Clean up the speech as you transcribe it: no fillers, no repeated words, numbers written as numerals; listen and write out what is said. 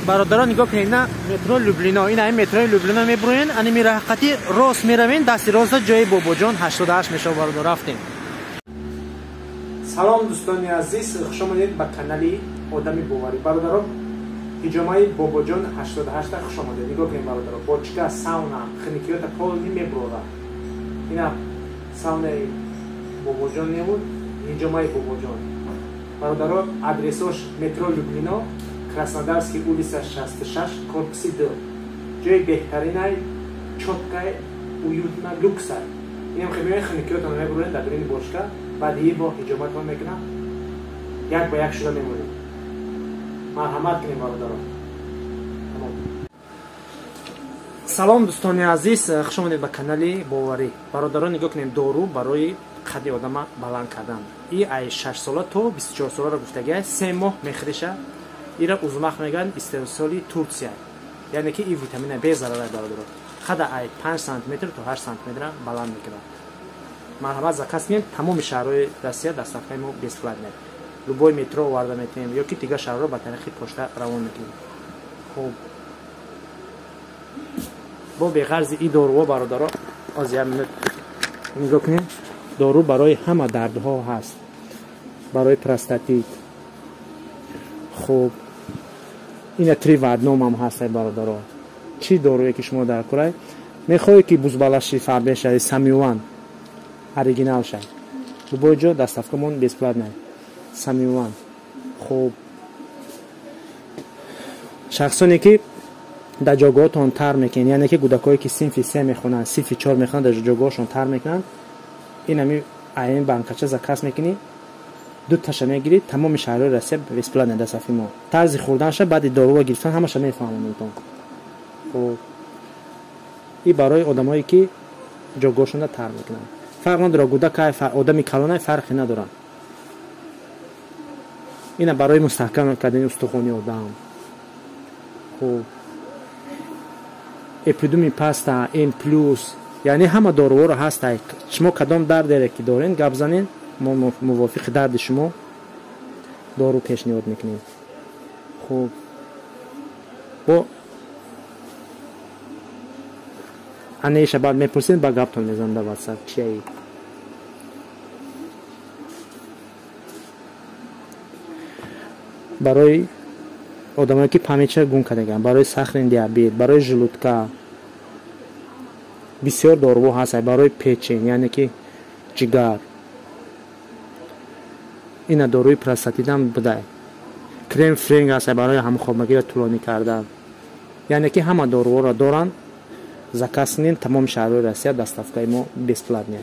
برادران نگاه کنید، نه مترو لوبلینا، این مترو لوبلینا میبرین، یعنی میرحقتی راست میروین، دستی راست جای بابا جان 88 میشه. برادر رفتیم. سلام دوستان عزیز، خوش آمدید به کانال آدمی باوری. برادران هجامای بابا جان 88 خوش آمدید. نگاه کنید برادران، بچکا ساونا خنیکیات پول میبره. اینا ساونا بابا جان نبود، هجامای بابا جان. برادران آدرسش مترو لوبلینا، Краснодарский улица 66, корпус 2. جای بهترینه، چوتکای، уютно, люксай. اینم خیلی خنکیات آنها میبرن در درون باشگاه، بعدی با حجامتون میکنن، یک با یک شده میمونیم. مرحمت کنیم برادران. سلام دوستان عزیز، خوش آمدید به کانال باوری. برادران نگاه کنیم، دارو برای قد آدم بلند کردن. این 6 ساله تا 24 ساله را گفتگی 3 ماه میخریشه. ایرا узмах میگن استرسالی ترکیه، یعنی که این ویتامین B ضرره برادران. خد ای 5 سانتی متر تا 8 سانتی متر بلند میکنه. مرحمت زکاس میگن تمام شهرهای روسیه دستافای ما безплатно. любой метро وارد میتونیم یا که دیگه شهر رو با تاریخی پشت روان میکنیم. خب با به غرض این دارو برادران از یمن نگاه کنیم، دارو برای همه دردها هست، برای پروستاتیت. خب این تریوادنوم هم هست برادران. چی دارویی که شما در کره میخوایی که بزبالشی فربه شد، سامیوان اوریجینال شد، любой جا دستافکمون безплатно سامیوان. خب شخصانی که در جاگاهتون تر میکنن، یعنی که کودکایی که صنف 3 میخونن، صنف 4 میخونن، در جاگاهشون تر میکنن، این همی این بانکچه زکاس میکنی، دو تاشو میگیرید، تمام شهرهای روسیه безплатно دستافی ما. طرز خوردنش بعد دارو گرفتن همش میفهمونید. خب این برای آدمایی که جاگاهشون تر میکنن. فرق نداره کودک آدمی کلانه فرقی نداره. اینا برای مستحکم کردن استخوان آدم. خب اپیدمی پاستا ام پلوس، یعنی همه داروها رو هست. شما کدام درد داره که دارین گپ زنین، ما موافق درد شما دارو پیشنهاد میکنیم. خب با انیشه بعد میپرسین با گپتون میزنم در واتساپ چیه. برای آدمایی که پمیچه گم کردگان، برای ساختن دیابت، برای ژلودکا بسیار داروها هست. برای پیچین، یعنی که جگر، این داروی پروستاتیت هم بده. کرم فرینگ هست برای همخوابگی را طولانی کردن. یعنی که همه داروها را دارن. زکاس نین تمام شهرهای روسیه دستافکای ما безплатно.